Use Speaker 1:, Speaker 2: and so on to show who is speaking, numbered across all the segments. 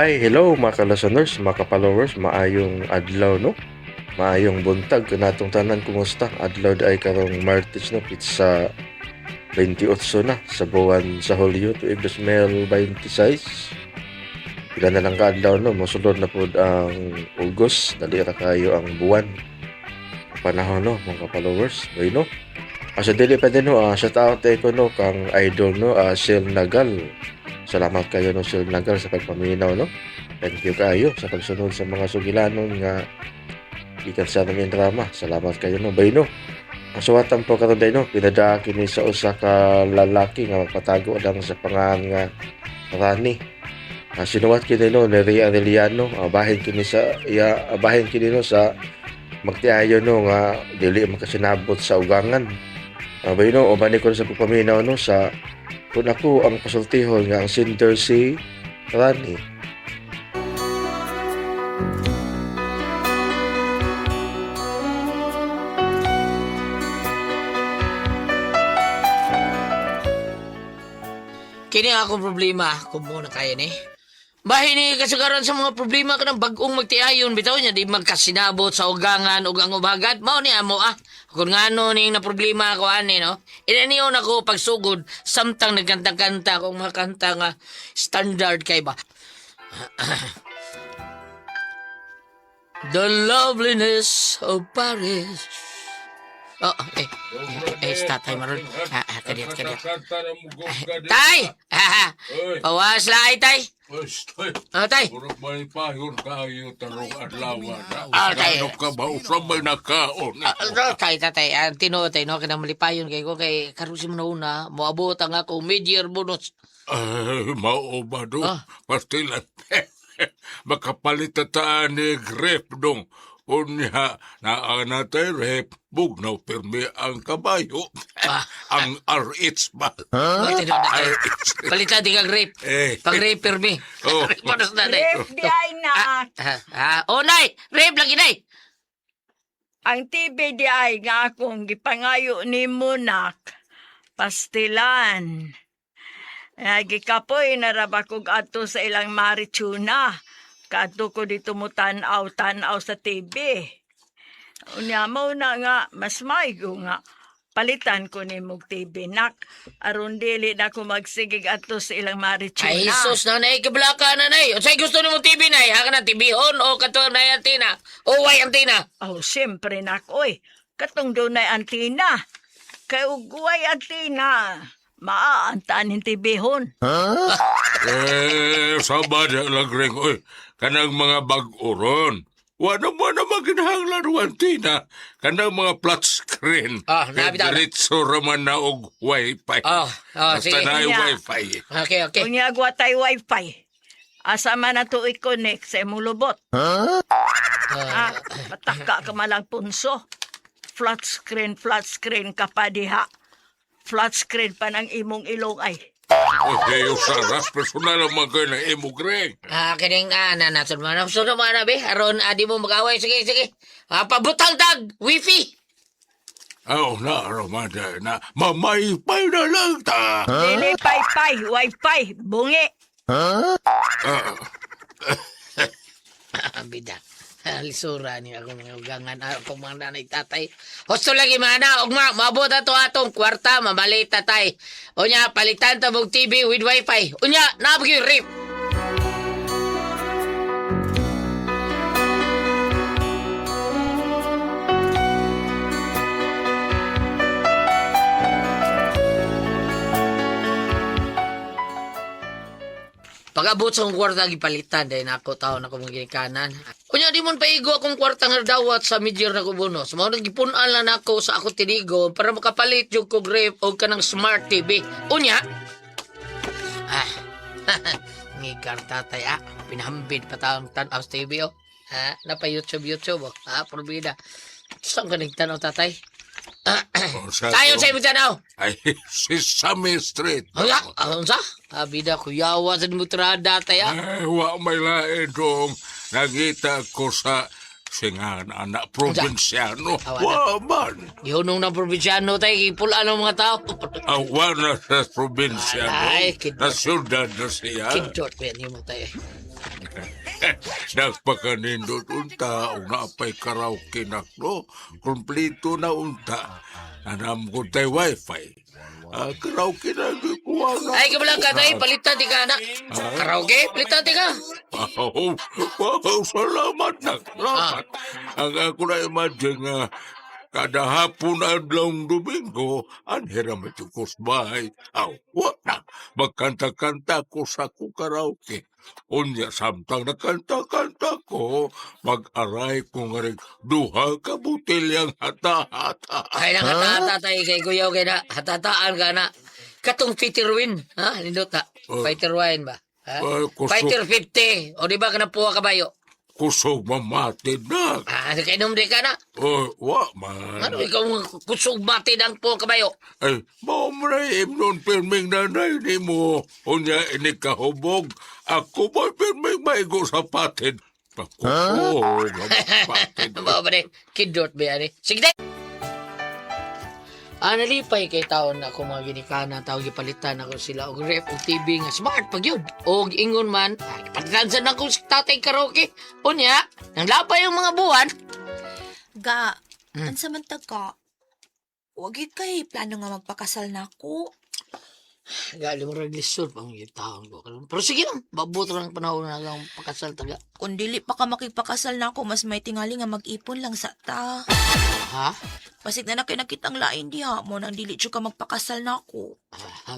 Speaker 1: Hi, hello mga ka-listeners, mga ka-followers, maayong adlaw no. Maayong buntag kanatong tanan kumusta? Adlaw ay karong Martes no, pizza 28 na sa buwan sa Hulyo tuig 2026. Pila na lang ka adlaw no, mosulod na pud ang Ugos, dali ra kayo ang buwan. Panahon no, mga ka-followers, no. Sa dili pa din no, shout out ko no kang idol no, Sil Nagal. Salamat kayo no Sil Nagal sa pagpaminaw no. Thank you kayo sa pagsunod sa mga sugilanon nga ikan sa namin drama. Salamat kayo no bay no. Ang suwatan po karon day no, pinada kini sa usa ka lalaki nga magpatago lang sa pangalan nga Rani. Sinuwat kini no ni Ria Arellano, bahin kini sa bahin kini no sa magtiayo no nga dili makasinabot sa ugangan. Bay no, ubani ko sa pagpaminaw no sa kung ako ang pasultihon nga ang sender si Rani.
Speaker 2: Kini akong problema, kung muna kaya ni. Bahin ni kasagaran sa mga problema ka ng bagong magtiayon, bitaw niya, di magkasinabot sa ugangan o ang ubagat. Mao ni amo Kung nga no ni na problema ako ani, no? Inaniyon ako pagsugod, samtang nagkanta-kanta kung makanta nga standard kay ba. The loveliness of Paris. Tatay maron. Kadit. Tay! Pawas laay, tay. Tay.
Speaker 3: Murag may payon kayo tarong adlaw na.
Speaker 2: Tay.
Speaker 3: Ano ka ba? Usang may nakaon.
Speaker 2: Tay, tinotay, no? Kanang malipayon kay ko kay karusim na una, moabot ang ako mid-year bonus.
Speaker 3: Mao ba do? Pastilan. Makapalit ta ni grep dong. Unya na natay rep, bugnaw pirmi ang kabayo. Ang RH ba?
Speaker 2: Palitan di kang rape. Pag-rape permi. Bonus na, nay.
Speaker 4: Ref di ay na.
Speaker 2: Nay! Rape lagi, nay!
Speaker 4: Ang TV di ay nga akong gipangayo ni Munak. Pastilan. Gikapoy naraba kog ato sa ilang marichuna. Kato ko dito mo tanaw sa TV. Unya mo na nga, mas maigo nga. Palitan ko ni mong TV, nak. Aron dili na ko magsigig ato sa ilang marichuna.
Speaker 2: Ay, sus na, nay. Kablaka na, nay. O sa'yo gusto ni mo TV, nay. Haka na TV-hon o kato na antina. O way antina.
Speaker 4: Oh, siyempre, nak. Oy, katong doon na antina. Kay ugway antina. Maaantaan yung TV-hon.
Speaker 3: Sabad lang rin. Oy, kanang mga bag-oron. Wala mo na maginahanglan wantina. Kanang mga flat screen.
Speaker 2: nabitaw na.
Speaker 3: Diretso raman na og wifi.
Speaker 2: Sige.
Speaker 3: Basta na yung
Speaker 4: Kanya.
Speaker 3: wifi.
Speaker 2: Okay.
Speaker 4: Unya agwa tay wifi. Asa man na to i-connect sa imong lubot. Pataka ka malang punso. Flat screen ka pa diha. Flat screen pa ng imong ilong ay.
Speaker 3: Okay, usaras personal ang mga na imugreng.
Speaker 2: Kining nanasun mo na. Sunod mo na, be. Aron, di mo mag-away. Sige. Pabutang tag. Wifi.
Speaker 3: Na, Ramada, na mamaypay na lang ta.
Speaker 4: Dili pay, wifi, bungi.
Speaker 2: Bida. Lisura niya ako mga ugangan. Ako mga nanay tatay. Husto lagi mana. Ugma, mabot na to atong kwarta. Mamalit tatay. Unya, palitan tabog TV with wifi. Unya, nabagi rip. Pag-abot sa akong kwarta, gipalitan. Dahil na ako tao na akong ginikanan. Kunya, di mo paigo akong kwarta nga dawat sa mid-year na ko bonus. Mga nagipunan lang ako sa ako tinigo para makapalit yung kong grip o kanang smart TV. Unya, ngigar tatay, pinahambid pa taong tanaw sa TV, napa-YouTube, probida. Saan ka nagtanaw, tatay? Tayo sa imong tanaw.
Speaker 3: Ay, si Sesame Street.
Speaker 2: Ang sa? Bida, kuyawa sa mutrada, tatay,
Speaker 3: Wa may lain dong. Nagita ko sa singan anak probinsyano. Wa man.
Speaker 2: Yunong ng probinsyano tayo, ipulaan ng mga tao.
Speaker 3: Awa na sa probinsyano.
Speaker 2: Ay, kidot.
Speaker 3: Na syudad na siya.
Speaker 2: Kidot pa yan mo tayo.
Speaker 3: Nagpakanindot unta, o napay karaoke na no, kumplito na unta. Anam ko tay wifi. Karaoke na kuha na.
Speaker 2: Ay, kabalang ka tayo, palitan di ka na. Karaoke, palitan di ka.
Speaker 3: Wow, salamat na. Salamat. Ang ako na imagine nga, kada hapon adlong Domingo, anhiram ito ko sa bahay. Na, magkanta-kanta ko sa ko karaoke. Unya, samtang nakanta-kanta ko, mag-aray ko nga rin duha ka butilyang hata-hata.
Speaker 2: Ay, nang hatata tayo kay Kuyaw kay na. Hatataan ka na. Katong Peter Win, ha? Lindot ha? Fighter wine ba? Ha? Fighter 50. O di ba ka na puwa kabayo?
Speaker 3: Kusog mamatid na.
Speaker 2: Nakainom di ka na.
Speaker 3: Wa man.
Speaker 2: Ano ikaw kusog bati ng puwa kabayo?
Speaker 3: Ay, maumray imnon pirming nanay ni mo. Unya, inikahubog. Ako ba pirming maigo sa patid? Pakusog ang patid.
Speaker 2: Ano ba ba rin? Kidot ba yan eh? Sige din! Nalipay kay taon na ako mga ginikana, tao gipalitan ako sila og ref og TV nga smart pag yun. Og ingon man, palitan sa ako sa tatay karaoke. Unya, nang lapay yung mga buwan.
Speaker 5: Ga, ansa man ka? Wagit kay plano nga magpakasal na ako.
Speaker 2: Gali mo rin lisod pang yung taon ko. Pero sige lang, babuto lang panahon na lang pakasal taga.
Speaker 5: Kung dili pa ka makipakasal na ako, mas may tingali nga mag-ipon lang sa ta.
Speaker 2: Ha?
Speaker 5: Pasig na nakitang lain diha mo nang dili siya ka magpakasal na ako.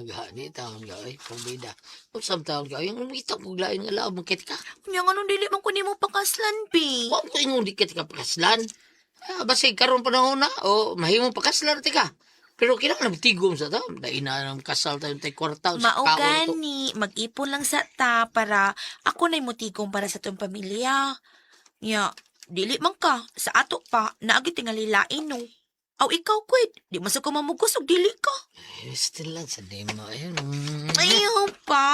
Speaker 2: Gani taon ka ay, pambida. Kung sam taon ka, yung umita mo lain nga lao, magkit ka.
Speaker 5: Kunya nga nung dili man kunin mo pakaslan, pi.
Speaker 2: Huwag ko yung dikit ka pakaslan. Basig karon panahon na, o mahimong pakaslan, tika. Pero kailangan na tigom sa ta. Dahil na ng kasal tayo tayo kwarta.
Speaker 5: Maugani, mag-ipon lang sa ta para ako na'y mutigong para sa tong pamilya. Ya, dili man ka, sa ato pa, naagi tingali lain no. Aw ikaw, kwed, di man sa ko mamugos og dili ka.
Speaker 2: Still lang sa demo. Ayun.
Speaker 5: Ayaw pa.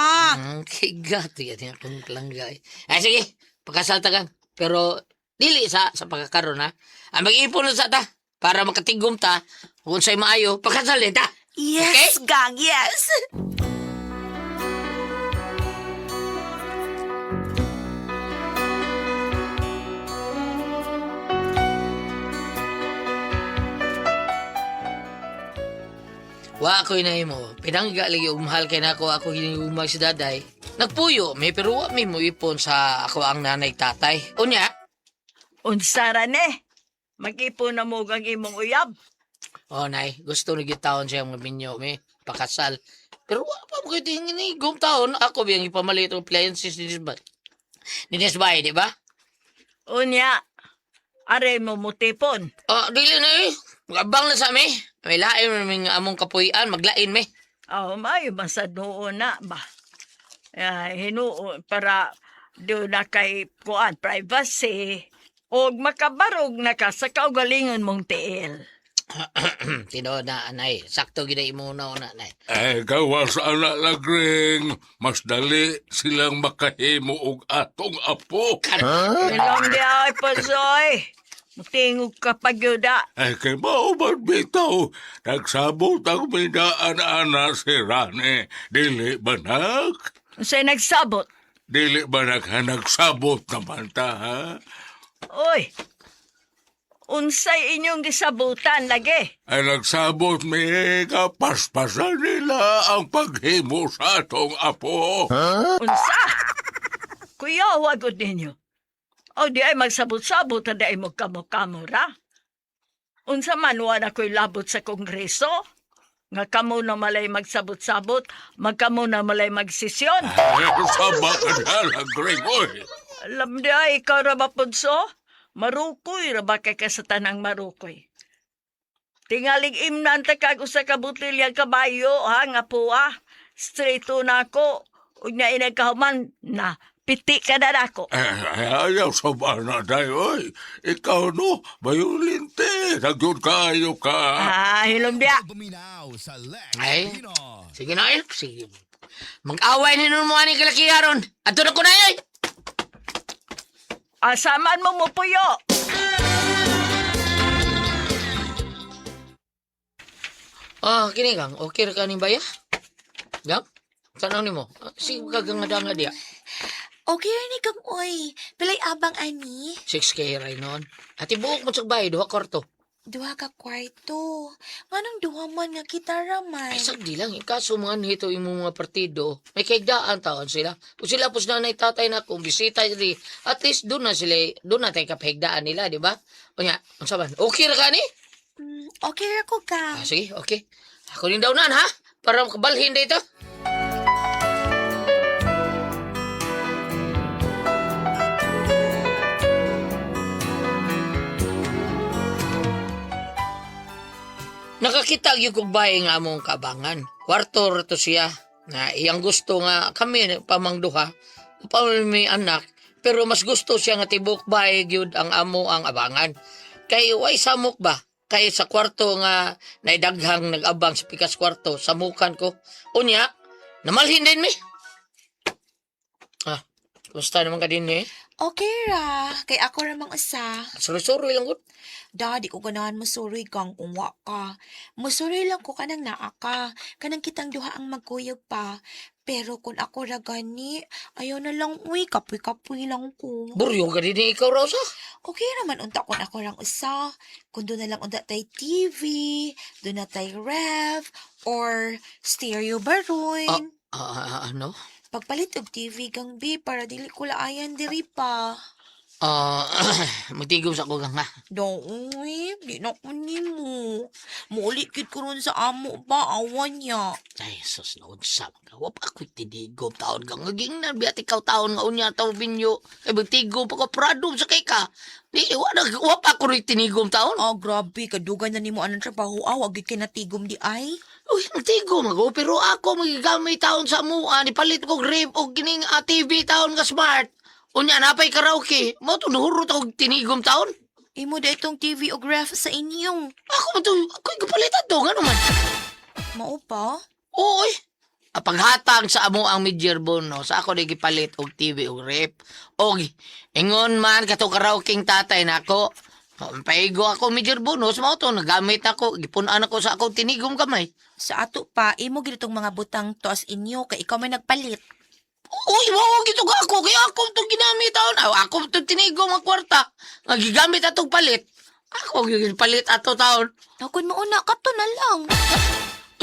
Speaker 2: Kigat. Yan akong kalanggay. Ay, sige. Pakasal ta kang. Pero, dili sa pagkakaroon, ha? Mag-ipon lang sa ta. Para makatigom ta. Kung sa'y maayo, pakasal din ta.
Speaker 5: Yes,
Speaker 2: Okay?
Speaker 5: gang, yes.
Speaker 2: Wa ako'y na mo. Pinangga lagi umahal kay nako ako hinumag si daday. Nagpuyo, may pero wa may mo ipon sa ako ang nanay tatay. Unya,
Speaker 4: Unsara ne, mag-ipon na mo ang imong uyab.
Speaker 2: nay, gusto ni gitawon siya mga minyo, may pakasal. Pero wa pa mo kayo tingin ni taon. Ako biyang ipamalit ang appliances ni Nisbay. Ni Nisbay, di ba?
Speaker 4: Unya, are mo mutipon.
Speaker 2: Dili na eh. Abang na sa mi. May lain mo naming among kapuyan, maglain mi.
Speaker 4: May basta noon na ba? Hinuon para doon na kay kuan privacy. O makabarog na ka sa kaugalingon mong tiil.
Speaker 2: Tinood na, anay. Sakto gina imuna na, anay.
Speaker 3: Gawas anak lagring, mas dali silang makahimo og atong apo.
Speaker 4: Ilong di ay pasoy. Mutingog ka pagyuda.
Speaker 3: Kay mauban bitaw, nagsabot ang minaan-ana si Rane. Dili ba nak?
Speaker 4: Unsay nagsabot?
Speaker 3: Dili ba nagsabot naman ta, ha?
Speaker 4: Oy, unsay inyong gisabutan lagi?
Speaker 3: Ay nagsabot may kapaspasan nila ang paghimo sa atong apo.
Speaker 4: Unsa? Kuya, wagod ninyo. O di ay magsabot-sabot na di ay magkamukamo-ra. Unsa man wala ko'y labot sa kongreso? Nga kamo na malay magsabot-sabot, magkamo na malay magsisyon.
Speaker 3: Sama ka na lagring, oy.
Speaker 4: Alam di ay ikaw ra ba punso? Marukoy ra ba kay kasatan ang marukoy? Tingaling imnan ta kag usa ka butilyang kabayo ha nga puwa. Straight na ako. Unya inay kahuman na piti ka na nako.
Speaker 3: Ayaw sa bana dayo, oy. Ikaw no, bayulinte. Nagyod kayo ka.
Speaker 4: Hilom dia.
Speaker 2: Ay, sige na, eh. Sige. Mag-away ni nun mo ani kalakiyaron. Ato na ko na yun.
Speaker 4: Asaman mo mo puyo.
Speaker 2: Kini kang, okay ra ka ni baya? Gang? Tanong ni mo. Sige ka nga dia.
Speaker 5: Okay ni kang oy. Pilay abang ani.
Speaker 2: 6K ray noon. At ibuok mo sa bahay, 2 kwarto.
Speaker 5: Duha ka kwarto. Nganong duha man nga kita raman?
Speaker 2: Ay, sagdi lang. Kaso mga nito yung mga partido, may kaigdaan taon sila. Kung sila po nanay tatay na kung bisita diri, at least doon na tayo kapahigdaan nila, di ba? O nga, ang saban, okay ra ka ni?
Speaker 5: Okay ra ko ka.
Speaker 2: Sige, okay. Ako din daw na, ha? Para makabalhin dito. Nakakita yung kong bahay nga among kabangan. Kwarto to siya. Na iyang gusto nga kami pamangduha. Upang may anak. Pero mas gusto siya nga tibok bahay gyud ang amo ang abangan. Kay way samok ba? Kay sa kwarto nga naidaghang nag-abang sa pikas kwarto. Samukan ko. Unya, namalhin din mi. Ah, kumusta naman ka din eh?
Speaker 5: Okay ra. Kay ako ramang usa.
Speaker 2: Sorry lang ko.
Speaker 5: Daddy ko ganahan masuroy kang kung wa ka. Masuroy lang ko kanang naa ka. Kanang kitang duha ang magkuyog pa. Pero kung ako ra gani, ayaw na lang uy, kapoy-kapoy lang ko.
Speaker 2: Buryo ka din ikaw, Rosa.
Speaker 5: Okay naman unta kung ako rang usa. Kung doon na lang unta tay TV, doon na tay ref, or stereo baron.
Speaker 2: Ano?
Speaker 5: Pagpalit og TV kang B para dili ko laayan diri pa.
Speaker 2: Magtigom sa kugang ha.
Speaker 5: Uy, di na ko nimo. Muulit kit ko ron sa amo ba, awan niya.
Speaker 2: Ay, sus, naunsa ka. Wap ako'y tinigom taon ka. Ngaging na, biat ikaw taon nga unya, taon binyo. Ay, magtigom pa ko, pradom sa kay ka. Di, wap ako rin tinigom taon.
Speaker 5: Ah, grabe, kadugan na nimo anong trabaho. Wag kay natigom di ay.
Speaker 2: Uy, magtigom ako, pero ako magigamay taon sa mua. Nipalit ko grip o gining TV taon nga smart. Unya, napay karaoke. Mo ito, nahurot ako tinigom taon.
Speaker 5: Imo da itong TV o graph sa inyo.
Speaker 2: Ako'y kapalitan to, nga naman.
Speaker 5: Mao pa?
Speaker 2: Uy, paghatag sa amo ang midyerbon, no? Sa ako di gipalit og TV og rep. Og, ingon man, kato karaoking tatay na ako. Paigo ako midyerbon, no? Sa to, nagamit ako. Gipunan ako sa akong tinigom kamay.
Speaker 5: Sa ato pa, imo gitong mga butang to as inyo kay ikaw may nagpalit.
Speaker 2: Uy, wow, gito ka ako. Kaya ako itong ginamit taon. Ako itong tinigom ang kwarta. Nagigamit atong palit. Ako palit ato taon.
Speaker 5: Kung mauna, kato na lang.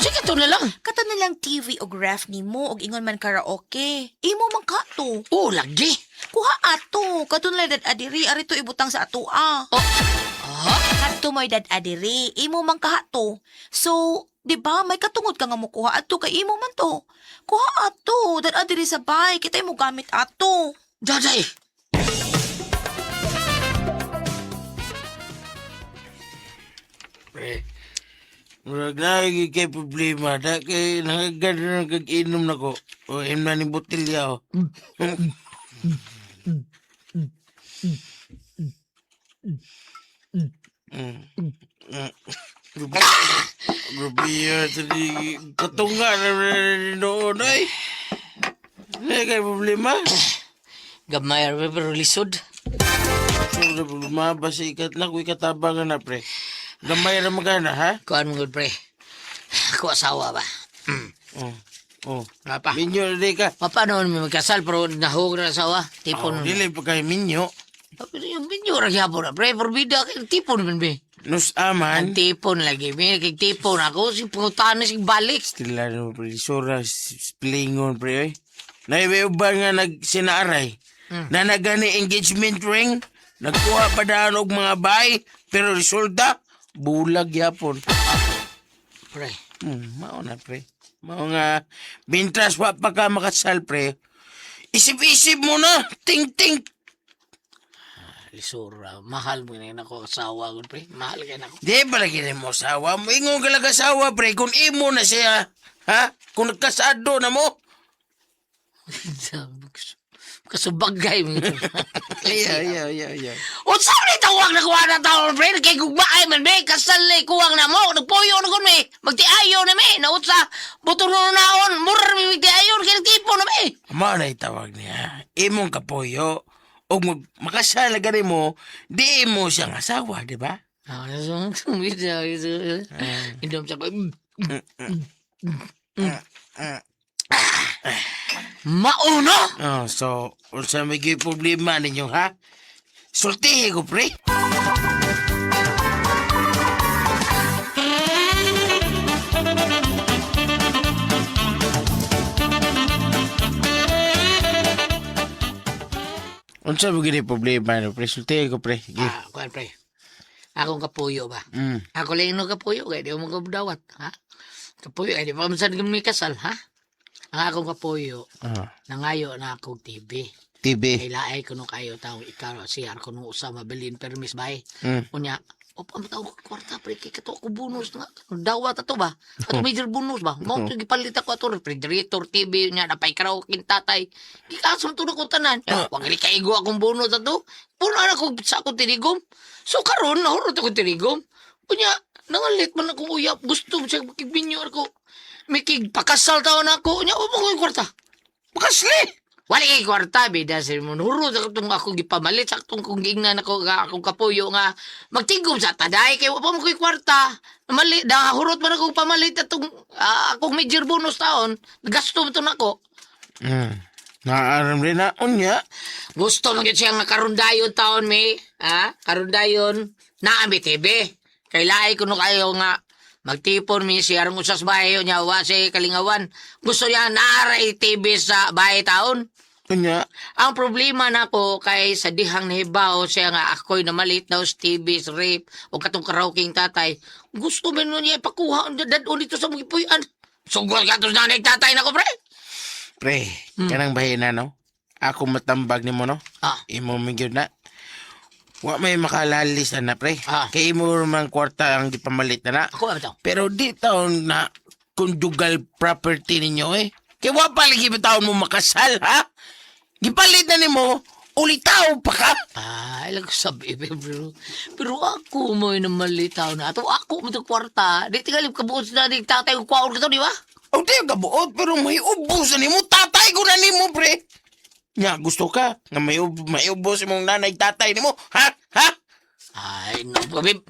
Speaker 2: Sige, ito na lang.
Speaker 5: Kato na lang TV o graph nimo og ingon man karaoke. Imo man kato.
Speaker 2: Oh, lagi.
Speaker 5: Kuha ato. Kato na dad adiri ari to ibutang sa ato ah. Kato mo dad adiri. Imo man kahato. So, di ba may katungod ka nga mo kuha ato kay imo man to. Kuha ato. Dad adiri sa bay. Kita mo gamit ato.
Speaker 2: Daday.
Speaker 6: Pre, murag lagi kay problema. Da kay nakaganda ng kag-inom na ko. O, na ni botilya o. Grabe yan. Katunga na noon ay. May kay problema.
Speaker 2: Gamay, pero lisod.
Speaker 6: So, problema ba sa ikat na kung ikatabangan na pre. Gamay na magana ha?
Speaker 2: Kuan mo, pre. Ako asawa ba?
Speaker 6: Oh.
Speaker 2: Apa?
Speaker 6: Minyo na di ka.
Speaker 2: Paano may magkasal pero nahug na asawa?
Speaker 6: Oh,
Speaker 2: Tipon.
Speaker 6: dili pa kay minyo.
Speaker 2: Yung binyo ra gyapon na, pre. Forbida kay tipon man, be.
Speaker 6: Nus
Speaker 2: Ang
Speaker 6: aman.
Speaker 2: tipon lagi, be. Kay tipon ako. Si pangutana si balik.
Speaker 6: Tila no pre. Sora splingon pre. Oy. Naiba nga nagsinaaray. Na nagani engagement ring. Nagkuha pa daan og mga bay. Pero resulta, bulag yapon.
Speaker 2: Pre.
Speaker 6: Mao na pre. Mao nga, bintras wa pa ka makasal pre. Isip-isip mo na. Ting-ting.
Speaker 2: Lisura. Mahal mo na ako asawa ko, pre. Mahal ka na ako.
Speaker 6: Di ba lagi na mo asawa mo? Ingon ka lang asawa, pre. Kung imo na siya, ha? Kung nagkasado na mo.
Speaker 2: Kasubagay mo ito.
Speaker 6: Yeah.
Speaker 2: O saan ni tawag na kuha na taon, pre? Kay gugbaay man, be. Kasal na kuwang na mo. Nagpuyo na kun, me. Magtiayo na, me. Naut sa butong naon. Murar mi magtiayo. Kaya nagtipo na, me.
Speaker 6: Mao na itawag niya. Imong kapoyo. O makasal na gani mo, di mo siyang asawa, di ba?
Speaker 2: Indom sa ko. Mauno?
Speaker 6: Oh, so, unsa may gyud problema ninyo, ha? Sultihi ko, pre. Unsa may gyud problema no, pre? Sultihi ko, pre. Sige.
Speaker 2: Kuan pre. Akong kapuyo ba?
Speaker 6: Mm.
Speaker 2: Ako lang yung kapuyo, kaya di mo magdawat, ha? Kapuyo, kaya di pa masan kami kasal, ha? Ang akong kapuyo,
Speaker 6: Ah,
Speaker 2: nangayo na akong TV.
Speaker 6: TV.
Speaker 2: Kailaay ko nung kayo tao, ikaw, siyar ko nung usama, bilin, permis ba eh?
Speaker 6: Mm.
Speaker 2: Unya, o pamatawag ko kwarta, pre, kaya kato ako bonus nga. Dawat ato ba? Kato major bonus ba? Mao to gipalit ako ato, refrigerator, TV, nya, napay karaoke, tatay. Ikaso to na kong tanan. Wag gali kaigo akong bonus ato. Puno na ko sa akong tinigom. So karon nahurot akong tinigom. Unya, nangalit man akong uyap. Gusto siya makigbinyo ako. May kigpakasal taon ako. Unya, mo ko yung kwarta. Pakasli! Wala kay kwarta, bida sa mo. Nahurot ako itong akong gipamalit. Sa itong kong gingnan ako, akong kapuyo nga. Magtigom sa taday. Kaya wala mo ko yung kwarta. Mali, hurot man akong pamalit itong akong major bonus taon. Gasto mo ito na ako.
Speaker 6: Mm. Naaram rin na, unya.
Speaker 2: Gusto mo siya nga karundayon taon, may. Ha? Karundayon na ambi TV. Kailaay ko no kayo nga magtipon mi siya rin usas bahay niya wa si Kalingawan. Gusto niya naaray TV sa bahay taon.
Speaker 6: Unya.
Speaker 2: Ang problema na ko kay sa dihang nahibaw siya nga ako'y namalit daw sa TV, sa rape, o katong karaoking tatay. Gusto mo niya ipakuha dadon dito sa mga puyan. Sugol ka to sa nanay tatay na ko, pre.
Speaker 6: Pre, kanang bahina, no? Ako matambag ni mo, no?
Speaker 2: Ah.
Speaker 6: Imo mingyod na. Wa may makalalis na, pre.
Speaker 2: Ah.
Speaker 6: Kay imo man kwarta ang gipamalit na na.
Speaker 2: Ako ba ito?
Speaker 6: Pero di taon na conjugal property ninyo, eh. Kaya wa pa lagi ba taon mo makasal, ha? Gipalit na nimo, ulitaw pa ka.
Speaker 2: Ilang ko sabi, bro. Pero ako mo yung namalitaw na. Ato ako mo ito kwarta. Di tingalip ka buod na di tatay ko kwaon ka to, di ba?
Speaker 6: O di ka buot, pero may ubos na nimo. Tatay ko na nimo, pre. Nya, gusto ka nga may ubos mong nanay tatay nimo, ha? Ha?
Speaker 2: Ay, no, babe.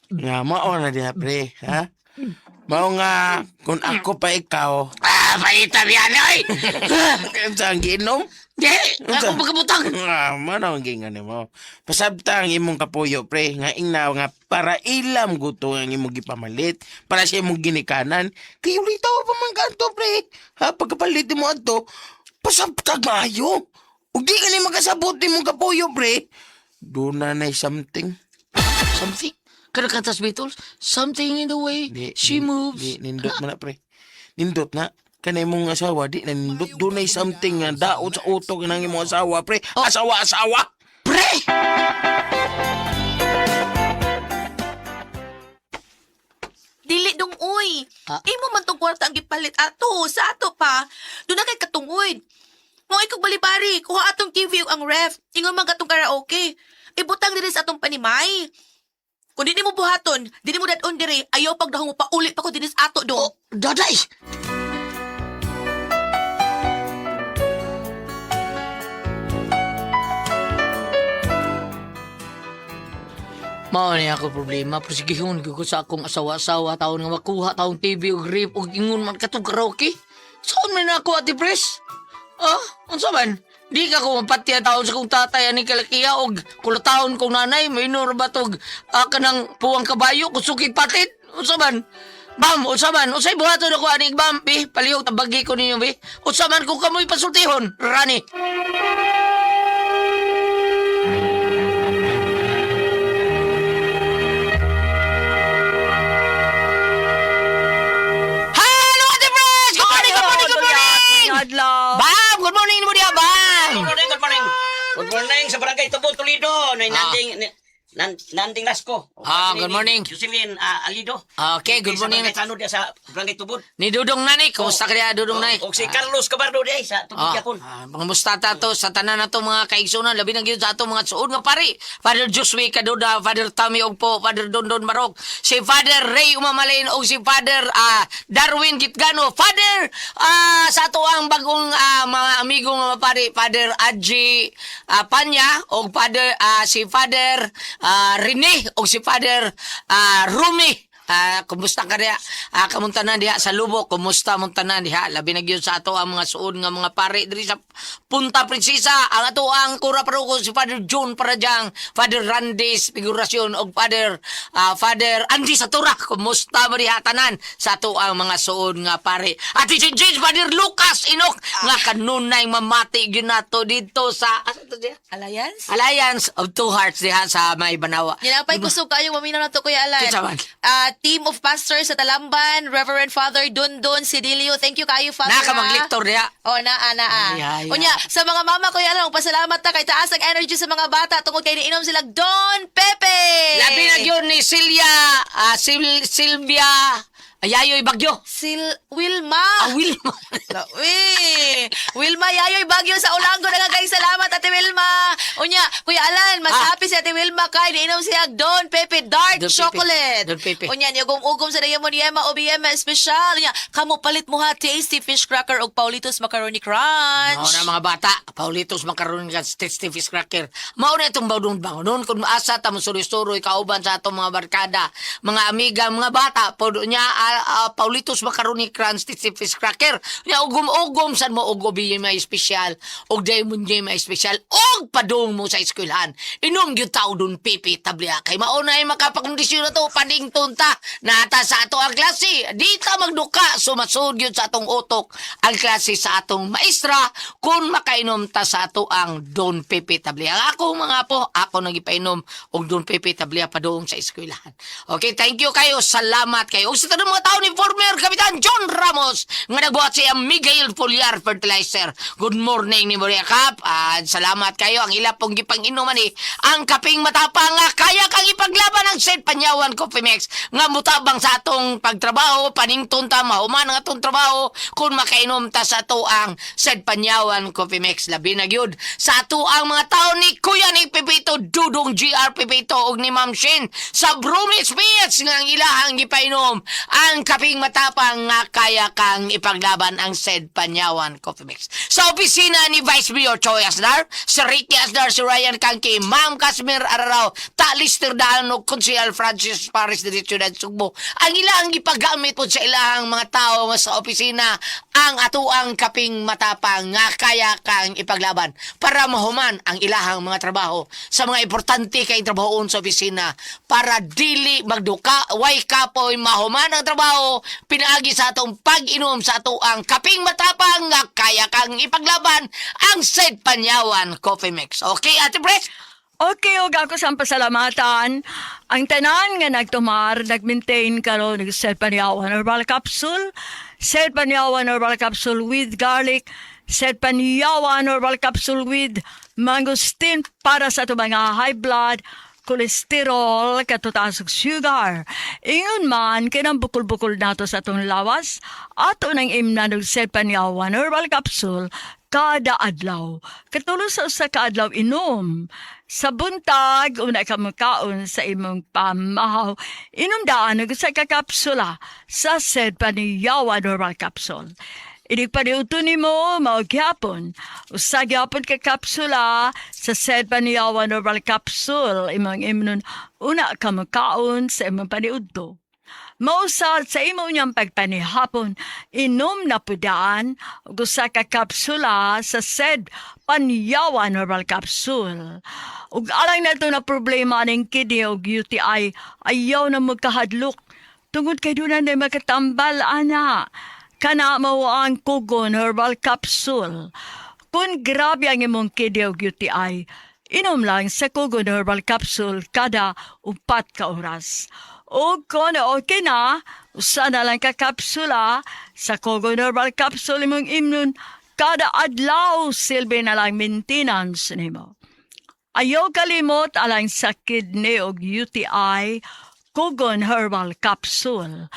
Speaker 6: Nga, mao na diha, pre, ha? Mao nga, kung ako pa ikaw,
Speaker 2: Paita biyan, oy!
Speaker 6: saan ginom?
Speaker 2: Di, ako magkabutang.
Speaker 6: Mano ang gingan mo. Pasabta ang imong kapuyo, pre, nga ingnaw nga para ilam guto ang imong gipamalit, para sa imong ginikanan. Kayo litaw pa man kanto, pre. Ha, pagkapalit mo ato, pasabta maayo. Ug di ka ni makasabot imong kapuyo, pre. Doon na something.
Speaker 2: Something? Kanakantas Beatles? Something in the way she moves.
Speaker 6: Di, nindot mo na, pre. Nindot na. Kanay mong asawa, di na nindot. Doon na something nga daot sa utok ng imong asawa, pre. Asawa!
Speaker 2: Pre!
Speaker 5: Dili dong uy.
Speaker 2: Ah.
Speaker 5: Imo man tong kwarta ang gipalit ato sa ato pa. Doon na kay katungod. Mo ikog balibari, kuha atong TV ug ang ref. Ingon man katong karaoke. Ibutang diri sa atong panimay. Kung di mo buhaton, di mo dadon diri, ayaw pag dahong mo pauli pa ko dinis ato do.
Speaker 2: Daday! Mao ni ako problema, pero sige hon ko sa akong asawa-asawa, taon nga makuha, taong TV o grip, o ingon man katong karaoke. Saan man ako, Ate Pres? Unsa man? Di ka ko mapati taon sa kong tatay ani kalakiya og kulataon kong nanay, minor ba tog kanang puwang kabayo, kusukig patit? Unsa man? Bam, unsa man? Unsay buhaton ako ani bam, bi? Palihog tabagi ko ninyo, bi? Unsa man kung kamoy pasultihon, Rani? Hello, Ate Pres! Good morning!
Speaker 4: Adlaw.
Speaker 2: Bam! Good morning mo diya, Bam!
Speaker 7: Good morning, good morning. Good morning sa Barangay Tubo, Toledo. Nanding Lasco.
Speaker 2: Good morning.
Speaker 7: Jocelyn Alido.
Speaker 2: Okay, good morning.
Speaker 7: Sa Barangay Tanod sa Barangay Tubod.
Speaker 2: Ni Dudong Nani, kumusta ka diya, Dudong Nani?
Speaker 7: O si Carlos Cabardo di sa Tubod Yapon.
Speaker 2: Pangamusta ta to sa tanan na to mga kaigsunan, labi na gyud sa ato mga suod nga pari. Father Josue Kaduda, Father Tommy Ogpo, Father Dondon Marok, si Father Ray Umamalain og si Father Darwin Gitgano, Father sa ato ang bagong mga amigo nga mapari, Father Adji Panya og Father si Father Rene og si Father Rumi Kumusta ka diha? Kamunta na diha sa Lubok. Kumusta munta na diha? Labi na gyud sa ato ang mga suod nga mga pare diri sa Punta Prinsesa. Ang ato ang kura paruko si Father John Parajang, Father Randy's Figurasyon og Father Andy Satura. Kumusta ba diha tanan sa ato ang mga suod nga pare? At si James Father Lucas Inok nga kanunay mamati gyud nato dito sa asa to diha?
Speaker 5: Alliance?
Speaker 2: of Two Hearts diha sa May Banawa.
Speaker 5: Yanapay kusog kayo maminaw na to Kuya Alan.
Speaker 2: Kinsa man?
Speaker 5: Team of pastors sa Talamban, Reverend Father Dundon Sidilio. Thank you kayo, Father.
Speaker 2: Naka maglektor diha.
Speaker 5: Oh, naa.
Speaker 2: Ay.
Speaker 5: Unya, sa mga mama ko yan, pasalamat ta kay taas ang energy sa mga bata tungod kay niinom sila Don Pepe.
Speaker 2: Labi na yun ni Sylvia Yayoy Bagyo.
Speaker 5: Wilma.
Speaker 2: Wilma.
Speaker 5: Wilma Yayoy Bagyo sa Ulango na kay salamat Ate Wilma. Unya, Kuya Alan, mas happy si Ate Wilma kay niinom siya Don Pepe Dark
Speaker 2: Don Pepe.
Speaker 5: Chocolate.
Speaker 2: Don Pepe.
Speaker 5: Unya, niyagom-ugom sa Diamond Yema OBM special. Unya, kamo palit mo ha tasty fish cracker og Paulitos macaroni crunch.
Speaker 2: Mao na mga bata, Paulitos makaroon ka tasty fish cracker. Mao na itong bawdong bangon kung maasa ta mo suroy-suroy kauban sa atong mga barkada, mga amiga, mga bata, podo niya Paulitos macaroni crunch tasty fish cracker. Nya ugom-ugom san mo og obi may special, og Diamond may special, og padung mo sa eskwelahan. Inom gyud taw Don Pepe tablia kay mao na ay makapakondisyon na to pading tunta nata sa ato ang klase. Di ta magduka sumasud gyud sa atong utok ang klase sa atong maestra kung makainom ta sa ato ang Don Pepe tablia. Ako mga po, ako nagipainom og Don Pepe tablia padung sa eskwelahan. Okay, thank you kayo. Salamat kayo. Og sa tanong mga tao ni former Kapitan John Ramos nga nagbuhat siya Miguel Foliar Fertilizer. Good morning ni Maria Cap. Salamat kayo. Ang ila pong gipang-inuman ang kaping matapang nga kaya kang ipaglaban ang Saint Panyawan Coffee Mix nga mutabang sa atong pagtrabaho, panington ta mahuman ang atong trabaho kung makainom ta sa ato ang Saint Panyawan Coffee Mix. Labi na gyud sa ato ang mga tao ni Kuya ni Pepito Dudong GR Pepito og ni Ma'am Shin sa Bruni Spirits nga ang ilahang gipainom ang kaping matapang nga kaya kang ipaglaban ang Saint Panyawan Coffee Mix. Sa opisina ni Vice Mayor Choi Asdar, si Ricky Asdar, si Ryan Kanki, Ma'am Casmir Araraw, Lister Daan o Konsehal Francis Paris de Ciudad Sugbo. Ang ilang ipagamit po sa ilang mga tao nga sa opisina ang atuang kaping matapang nga kaya kang ipaglaban para mahuman ang ilahang mga trabaho sa mga importante kay trabahoon sa opisina para dili magduka, way kapoy mahuman ang trabaho pinaagi sa atong pag-inom sa atuang kaping matapang nga kaya kang ipaglaban ang Saint Panyawan Coffee Mix. Okay, Ate Pres?
Speaker 4: Okay, og ako sa pasalamatan. Ang tanan nga nagtumar, nag-maintain karon ng Saint Panyawan Herbal Capsule, Saint Panyawan Herbal Capsule with garlic, Saint Panyawan Herbal Capsule with mangosteen para sa ito mga high blood, kolesterol, katutaas og sugar. Ingon man, kinang bukol-bukol nato sa itong lawas, ato nang imna ng Saint Panyawan Herbal Capsule, kada adlaw. Katulo sa usa ka adlaw inom. Sa buntag, una ka makaon sa imong pamahaw, inom daan og sa kakapsula sa Saint Panyawan Herbal Capsule. Inig paniuto ni mo, maugyapon. Usa gyapon ka kapsula sa Saint Panyawan Herbal Capsule, imong imnon una ka makaon sa imong paniudto. Mausad sa imo niyang pagpanihapon, inom na pudaan ug usa ka kapsula sa Saint Panyawan Herbal Capsule. Ug alang na ito na problema ning kidney ug UTI, ayaw na magkahadlok. Tungod kay doon na makatambal, ana. Kana mo ang Kugon Herbal Capsule. Kung grabe ang imong kidney ug UTI, inom lang sa Kugon Herbal Capsule kada 4 ka oras. O kung okay na, usa na lang ka kapsula sa Kugon Herbal Capsule imong imnon kada adlaw silbi na lang maintenance nimo. Ayaw kalimot alang sa kidney ug UTI, Kugon Herbal Capsule.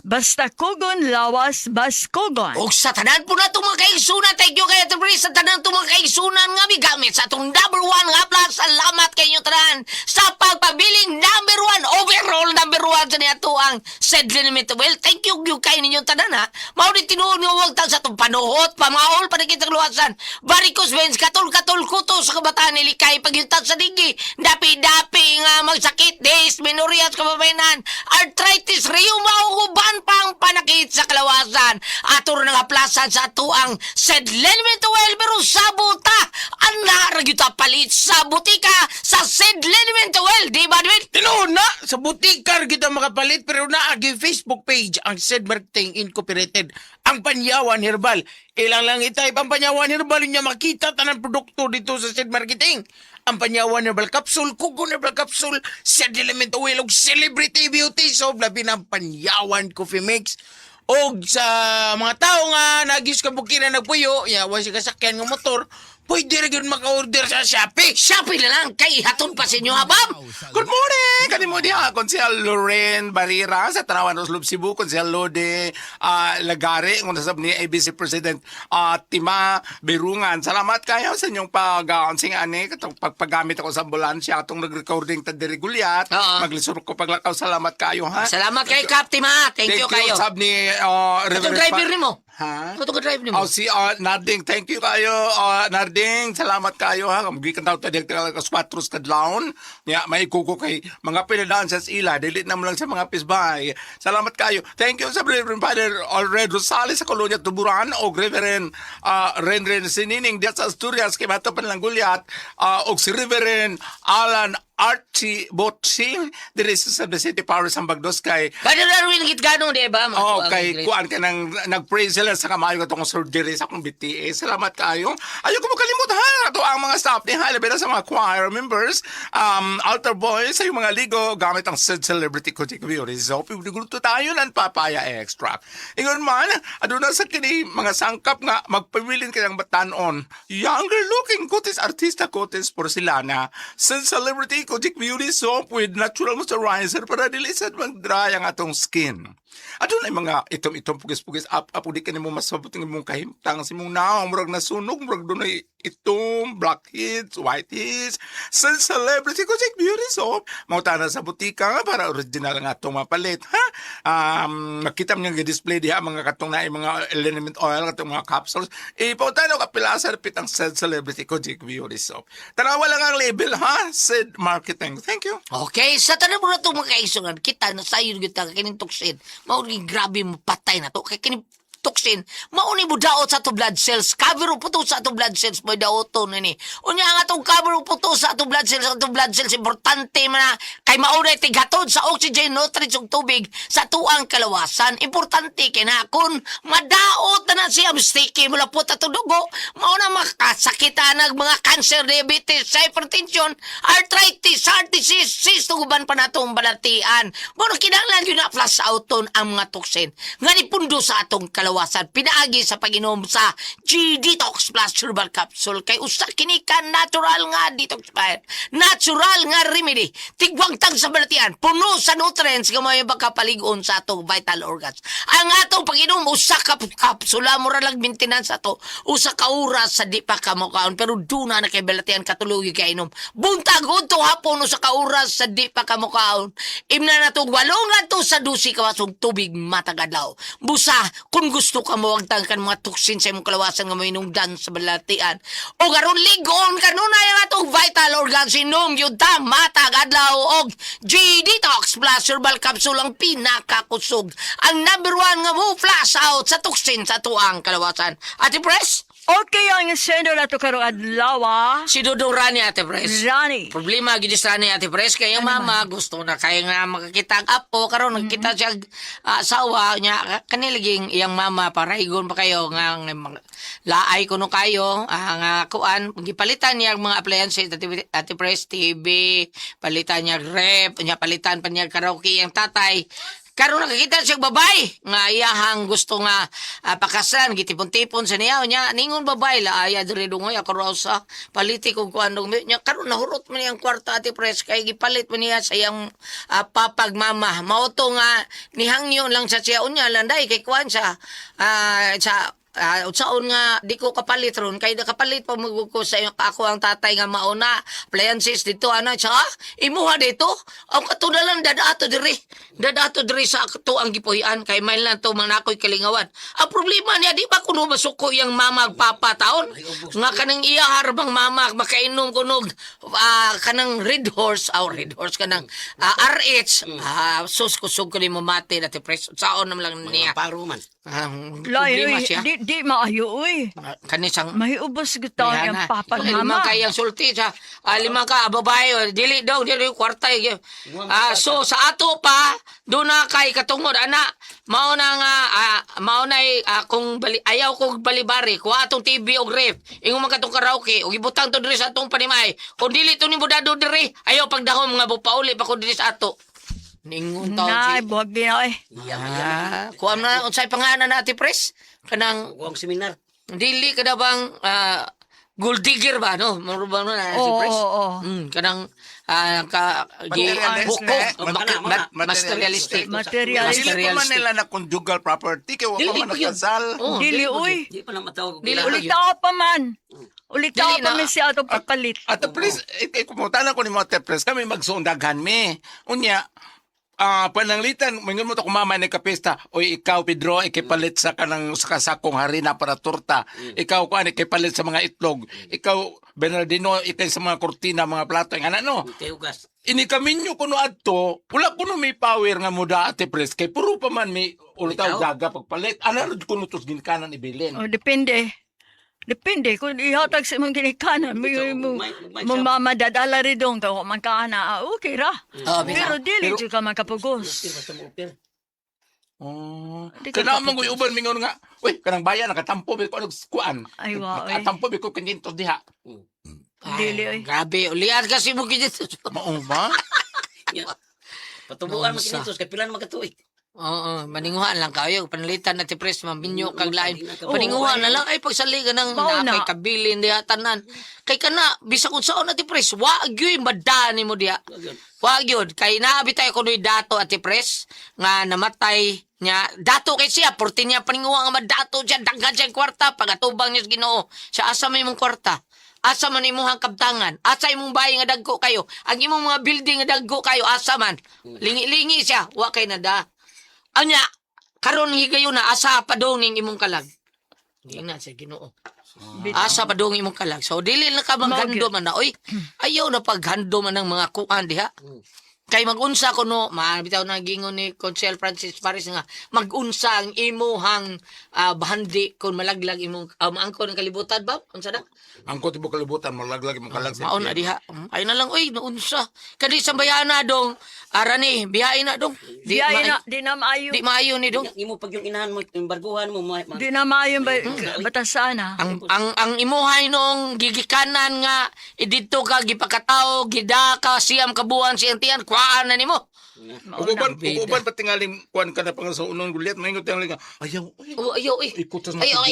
Speaker 4: Basta Kugon lawas, bas Kugon.
Speaker 2: O sa tanan po na itong mga kaigsunan, thank you kayo, Ate Pres, sa tanan itong mga kaigsunan nga migamit sa itong #1 nga plus. Salamat kayo tanan sa pagpabiling #1, overall #1 naparuhan sa niya to ang said liniment well. Thank you kay ninyong tanan ha. Mao di tinuod nga wag tang sa tong panuhot, pamaol pa na kitang luwasan. Varicose veins, katol kuto sa kabataan ni Likay pagyuntag sa digi. Dapi nga magsakit, dysmenorrhea sa kababayanan, arthritis, rheuma, uban pang panakit sa kalawasan. Ato rin nga plasan sa ato ang said liniment well pero sabuta. Ang naragyuta palit sa butika sa said liniment well. Di ba, Edwin?
Speaker 6: Tinuod na, sa butikar kita makapalit pero naagi Facebook page ang Said Marketing Incorporated. Ang Panyawan Herbal. Ilang lang itype ang Panyawan Herbal niya makita tanang produkto dito sa Said Marketing. Ang Panyawan Herbal Capsule, Kugon Herbal Capsule, Said Element Oil, og Celebrity Beauty Soap, labi ng Panyawan Coffee Mix. Og sa mga tao nga nagis kabukiran nagpuyo, wa si kasakyan ng motor, pwede rin yun maka-order sa Shopee.
Speaker 2: Shopee na lang, kay haton pa sa inyo, habam!
Speaker 8: Good morning! Kanimo diha, Konsehal Loren Barrera sa Tanawan Roslub, Cebu, Konsehal Lode Lagare, kung nasab ni ABC President Tima Berungan. Salamat kayo sa inyong pag-onsing ani, katong pagpagamit ako sa ambulansya, atong nag-recording ta diri Gulyat.
Speaker 2: Oo.
Speaker 8: Maglisur ko paglakaw. Salamat kayo, ha?
Speaker 2: Salamat kay Captain ha. Thank you kayo.
Speaker 8: Sab ni
Speaker 2: Itong driver ni mo.
Speaker 8: Ha?
Speaker 2: Itong driver ni mo.
Speaker 8: Oh, si Narding, thank you kayo. Narding, salamat kayo ha. Kamagi kan tawag tayo ka swatros kadlaon. May kuko kay mga pinadaan sa ila. Delete na mo lang sa mga pisbay. Salamat kayo. Thank you sa Reverend Father Alred Rosales sa Kolonya Tuburan o Reverend Renren Sinining diya sa Asturias kay Mato Panlang Gulyat o si Reverend Alan Archie Botsing diri sa the City Power sa Bagdos kay
Speaker 2: Darwin gitgano di ba?
Speaker 8: kay kuan ka nang nag-pray sila sa kamayo katong surgery sa akong BTS. Salamat kayo. Ayaw ko makalimot ha. Ito ang mga staff ni Halibera sa mga choir members, altar boys, sa yung mga ligo, gamit ang said celebrity Kotik Beauty. So, pigugulo tayo ng papaya extract. Ingon man, aduna sa kini mga sangkap nga magpabilin kayang batanon. Younger looking kutis artista kutis porcelana. Said celebrity Kotik Beauty soap with natural moisturizer para dilisan mag-dry ang atong skin. Aduna ay mga itom pugis-pugis up di ka nimo masabuting mong kahimtang si mong naong murag nasunog murag dunay itom blackheads whiteheads sa celebrity Kotik Beauty soap mautana sa butika para original nga atong mapalit ha. Makita mo nga display diha mga katong na mga element oil katong mga capsules ipautana ka pila sa repit ang said celebrity Kotik Beauty soap. Tanawa lang ang label ha. Said Marketing. Thank you.
Speaker 2: Okay, sa tanan mo na ito mga kaisungan, kita na sayo kita kining tuksin. Mauni grabe mo patay na to. Kay kining tuksin, mauni mo daot sa to blood cells. Cover po to sa to blood cells. May daoton na ni. Unya nga itong cover po to sa to blood cells. Sa to blood cells, importante man na kay mauni tigatod sa oxygen, nutrients ug tubig sa tuang kalawasan. Importante kay na kung madaot na siya, mistake mula po ta to dugo, mauna makasakitan ng mga cancer, diabetes, hypertension, arthritis, heart disease, tuguban pa na itong balatian. Pero kinahanglan yun na flush outon ang mga toksin. Nga nipundo sa atong kalawasan. Pinaagi sa pag-inom sa G-Detox Plus Herbal Capsule. Kay usa kini ka natural nga detoxifier. Natural nga remedy. Tigwang tag sa balatian. Puno sa nutrients nga may pagkapaligon sa atong vital organs. Ang atong pag-inom, usa ka kapsula, mura lang maintenance ato. Usa ka oras sa di pa ka makaon. Pero duna na kay balatian katulugi kay inom. Buntag to hapon usa ka oras sa di pa ka makaon. Imna na itong walungan to sa dusi kawasong tubig matagadlaw. Busa, kung gusto ka mo agtangkan mga tuksin sa imong kalawasan nga mainungdan sa balatian. O garon ligon kanunay ang atong vital organs inom yun ta matagadlaw og G-Detox Plus Herbal Capsule ang pinakakusog. Ang number 1 nga mo flash out sa tuksin sa tuang kalawasan. Ate Pres?
Speaker 4: Okay, ang sendo na to karong adlaw.
Speaker 2: Si Dudong Rani, Ate Pres.
Speaker 4: Rani.
Speaker 2: Problema gidis Rani, Ate Pres, kaya mama gusto na kaya nga makakita ang apo karon nagkita siya asawa niya kaniliging iyang mama paraigon pa kayo nga laay kuno kayo nga kuan gipalitan niya ang mga appliances Ate Pres, TV, palitan niya rep, niya palitan pa niya karaoke ang tatay. Karon nakakita siyang babay nga iyahang gusto nga pakasan gitipon-tipon sa niya ningon babay la aya diri dungoy ako raw sa paliti kung kuanong niya karon nahurot man iyang kwarta Ate Pres kay gipalit man niya sa iyang papag mama mao to nga nihangyon lang sa siya unya landay kay kuan sa unsaon nga di ko kapalit ron kay kapalit pa mo ko sa ako ang tatay nga mauna appliances dito ana tsaka imuha dito ang katudalan dadato diri sa ato ang gipuhian kay mail lang to man ako'y kalingawan ang problema niya di ba kuno masuko yang mama ug papa taon nga kanang iya harbang mama makainom kunog kanang red horse kanang RH sus kusog ko ni mamate na tipres saon nam lang niya
Speaker 7: Paro man.
Speaker 4: Layo,
Speaker 2: problema siya
Speaker 4: di maayo, uy.
Speaker 2: kanisang
Speaker 4: Mahiubos gito yung papa ng
Speaker 2: Lima
Speaker 4: mama.
Speaker 2: kayang sulti sa lima ka babae dili kwarta so sa ato pa do na kay katungod ana mao na nga mao na kung ayaw kog balibari kuha atong TV og ref ingon man katong karaoke og ibutang to diri sa atong panimay kung dili to ni budado diri ayaw pagdahom nga bupauli pa ko diri sa ato ningon taon
Speaker 4: Nay,
Speaker 2: si
Speaker 4: buwag din ako eh.
Speaker 2: kuha na unsay pangalan na ati pres kanang
Speaker 7: Huwag seminar.
Speaker 2: dili kada bang gold digger ba no marubang na si
Speaker 4: Oo,
Speaker 2: pres
Speaker 4: oo, oo.
Speaker 2: kanang
Speaker 8: Materialistic.
Speaker 2: materialistic
Speaker 4: Materialistic.
Speaker 8: Dili pa man nila na conjugal property kay wa
Speaker 2: Dili
Speaker 8: pa man
Speaker 2: pa yun.
Speaker 8: nakasal.
Speaker 2: Oh,
Speaker 4: Dili,
Speaker 2: pa
Speaker 4: uy.
Speaker 2: yun.
Speaker 7: Di pa lang matawag.
Speaker 2: Dili
Speaker 7: Dili.
Speaker 2: pa
Speaker 4: Ulit ako pa man. Ulit
Speaker 2: Dili
Speaker 4: ako pa
Speaker 2: na.
Speaker 4: man siya ito papalit.
Speaker 8: At please, kumutan ako ni mga tepres kami magsundaghan mi. Unya, pananglitan, mingon mo to kumama ni kapista, oy ikaw Pedro, ikipalit sa kanang sakong harina para torta. Ikaw kuan ikipalit sa mga itlog. Ikaw Bernardino, ikay sa mga kortina, mga plato, nga no.
Speaker 7: Teugas.
Speaker 8: Ini kaminyo kuno adto, wala kuno may power nga muda ate pres kay puro pa man may ultaw daga pagpalit. Ano kuno tos ginkanan ibilin.
Speaker 4: O, depende. Depende. Kung ihatag sa mga kinikanan,
Speaker 7: May
Speaker 4: mamadadala rin doon ka, man ka na, okay ra. Pero dili
Speaker 8: pero-
Speaker 4: dyan ka makapugos.
Speaker 7: basta mo upir.
Speaker 8: Oh.
Speaker 4: Di ka
Speaker 8: Kana mo uban mingon nga, uy, kanang bayan nakatampo bi ko kuan.
Speaker 4: Ay, wa,
Speaker 8: Nakatampo bi ko kinto diha.
Speaker 4: Dili, oy.
Speaker 2: Grabe, ulian kasi mo kinito.
Speaker 8: Mao ba?
Speaker 7: Patubuan mo
Speaker 2: Nosa.
Speaker 7: kinitos. Kaya pila na magkatuig.
Speaker 2: Oo, maninguhan lang kayo. Panalitan na ti pres, mambinyo kag lain.
Speaker 7: Oo,
Speaker 2: Maninguhan na lang. Ay, pagsaligan ng
Speaker 4: Mao na.
Speaker 2: nakay kabilin diha tanan. Kay kana, bisa kung saan na ti pres, wag yun, madani mo diha. Wag yun. Kay naabitay ko no'y dato at ti pres, nga namatay niya. Dato kay siya, porti niya paninguhan nga madato siya, daghan siya ang kwarta, pagatubang niya sa Ginoo. Siya asa may mong kwarta. Asa man imong kabtangan, asa imong bahay nga dagko kayo, ang imong mga building nga dagko kayo, asa man. Lingi-lingi siya, wa kay nada. Anya, karon higayon na asa pa dong ning imong kalag. Di na sa Ginoo. Asa pa dong imong kalag. So dili na ka maghando man na oy. Ayaw na paghando man ng mga kuan diha. Kay magunsa ko no, mabitaw na gingon ni Consel Francis Paris nga magunsa ang imuhang bahandi kung malaglag imong maangko ng kalibutan ba? Unsa na?
Speaker 8: Ang ko tibo kalibutan malaglag mo kalag sa.
Speaker 2: Mao na diha. Ay na lang oy, naunsa. Kadi sa bayana dong arani, biyain na dong.
Speaker 4: Di na maayo.
Speaker 2: Di maayo ni dong.
Speaker 7: Imo pag yung inahan mo, yung barguhan mo,
Speaker 4: Di na maayo batasan na.
Speaker 2: Ang imuhay nung gigikanan nga idito ka gipakatao gida ka siyam kabuan siyang tiyan kuan na nimo.
Speaker 8: Uban patingaling kuan ka na pang sa unong gulit maingot yang linga. Ayaw.
Speaker 2: Oh ayo
Speaker 8: Ikot tas
Speaker 2: Ayaw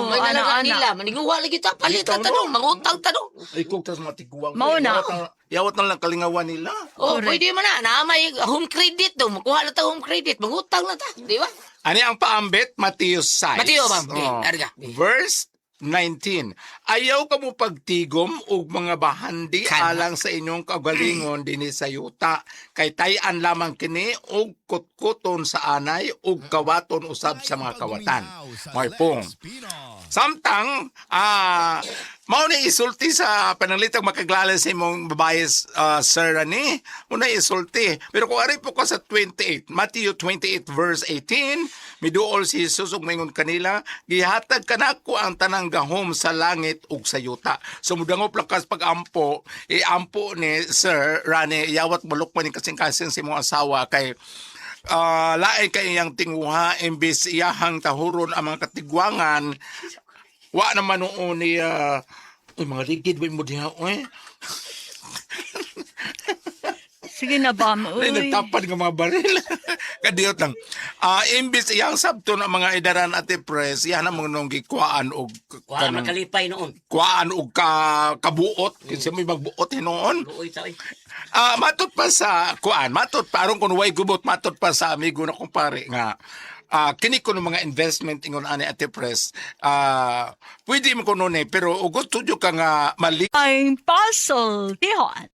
Speaker 2: may
Speaker 4: ana,
Speaker 2: nalaga
Speaker 4: ana.
Speaker 2: nila maninguha lagi ta palit ta tanong mangutang tanong.
Speaker 8: Ikot tas matiguang.
Speaker 4: Mauna.
Speaker 8: Yawat na lang kalingawan nila.
Speaker 2: Oh
Speaker 4: Correct.
Speaker 2: pwede man na may home credit do makuha na ta home credit mangutang na ta di ba?
Speaker 8: Ani ang paambit Matthew 6.
Speaker 2: Mateo ba?
Speaker 8: Oh.
Speaker 2: Arga.
Speaker 8: Verse 19. Ayaw ka mo pagtigom og mga bahandi
Speaker 2: Kana.
Speaker 8: alang sa inyong kagalingon dinhi sa yuta kay tayan lamang kini og kutkuton sa anay ug kawaton usab sa mga kawatan. May pong. Samtang mao ni isulti sa pananglitag makaglalan sa imong babae sir ani una isulti pero kung ari po ka sa 28 Matthew 28 verse 18 miduol si Jesus ug mingon kanila gihatag kanako ang tanang gahom sa langit ug sa yuta so mudangop lang kas pag-ampo ampo ni sir rani yawat bulok man ni kasing-kasing si imong asawa kay lain kay iyang tinguha imbis iyahang tahuron ang mga katigwangan wa naman noon ni mga ligid ba mo diha
Speaker 4: Sige na ba mo?
Speaker 8: Ay, nagtapad ng mga baril. Kadiyot lang. Imbis iyang sabto ng mga idaran ate pres, yan ang mga nung gikwaan o
Speaker 7: Wala makalipay noon.
Speaker 8: kuaan o kabuot. Kasi may magbuot noon.
Speaker 7: Luoy sa oy.
Speaker 8: Matot pa sa kuan, matot pa aron kun way gubot, matot pa sa amigo na kumpare nga kini ko ng mga investment ingon ani ate pres pwede mo kuno pero ugot tudyo ka nga mali
Speaker 4: Ang puzzle, tihon.